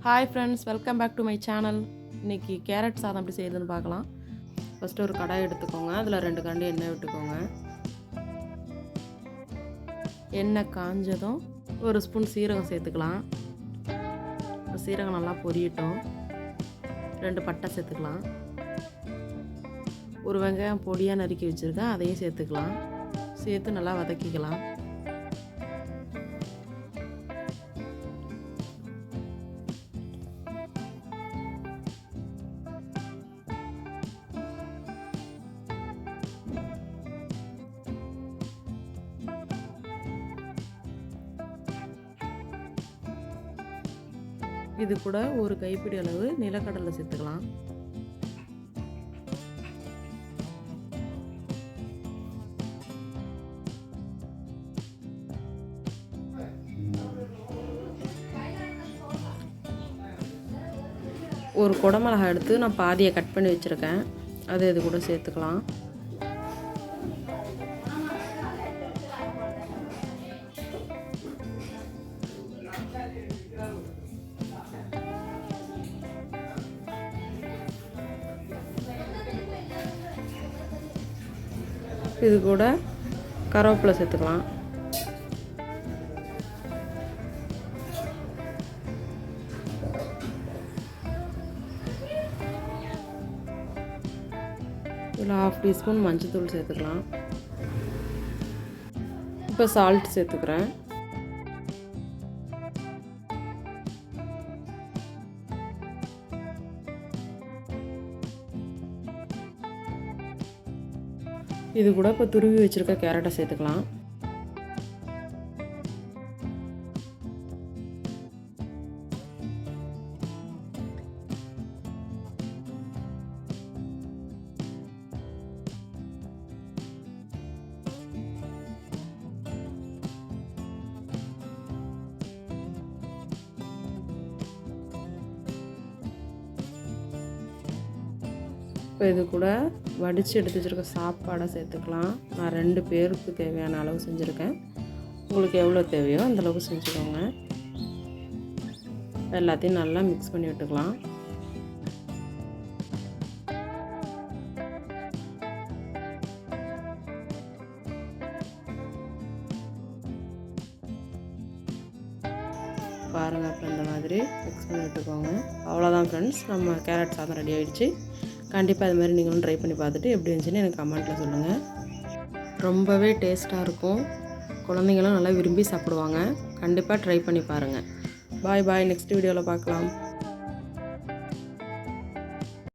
Hi friends, welcome back to my channel. இன்றைக்கி carrot சாதம் எப்படி செய்யுதுன்னு பார்க்கலாம். ஃபஸ்ட்டு ஒரு கடாய் எடுத்துக்கோங்க. அதில் 2 கரண்டி எண்ணெய் விட்டுக்கோங்க. எண்ணெய் காஞ்சதும் ஒரு ஸ்பூன் சீரகம் சேர்த்துக்கலாம். சீரகம் நல்லா பொரியட்டும். 2 பட்டை சேர்த்துக்கலாம். ஒரு வெங்காயம் பொடியாக நறுக்கி வச்சுருக்கேன், அதையும் சேர்த்துக்கலாம். சேர்த்து நல்லா வதக்கிக்கலாம். இது கூட ஒரு கைப்பிடி அளவு நிலக்கடலை சேர்த்துக்கலாம். ஒரு குடமிளகாய் எடுத்து நான் பாதியை கட் பண்ணி வச்சுருக்கேன், அது இது கூட சேர்த்துக்கலாம். இது கூட கருவேப்பிலை சேர்த்துக்கலாம். இதில் 1/2 டீஸ்பூன் மஞ்சள்தூள் சேர்த்துக்கலாம். இப்போ சால்ட் சேர்த்துக்கிறேன். இது கூட இப்போ துருவி வச்சுருக்க கேரட்டை சேர்த்துக்கலாம். இப்போ இது கூட வடித்து எடுத்து வச்சுருக்க சாப்பாடை சேர்த்துக்கலாம். நான் 2 பேருக்கு தேவையான அளவு செஞ்சுருக்கேன். உங்களுக்கு எவ்வளோ தேவையோ அந்தளவுக்கு செஞ்சுக்கோங்க. எல்லாத்தையும் நல்லா மிக்ஸ் பண்ணி விட்டுக்கலாம். பாருங்கள், அப்புறம் இந்த மாதிரி மிக்ஸ் பண்ணி விட்டுக்கோங்க. அவ்வளோதான் ஃப்ரெண்ட்ஸ், நம்ம கேரட் சாதம் ரெடி ஆகிடுச்சு. கண்டிப்பாக இது மாதிரி நீங்களும் ட்ரை பண்ணி பார்த்துட்டு எப்படி இருந்துச்சுன்னு எனக்கு கமெண்ட்டில் சொல்லுங்கள். ரொம்பவே டேஸ்ட்டாக இருக்கும். குழந்தைங்களும் நல்லா விரும்பி சாப்பிடுவாங்க. கண்டிப்பாக ட்ரை பண்ணி பாருங்கள். பாய் பாய். நெக்ஸ்ட் வீடியோவில் பார்க்கலாம்.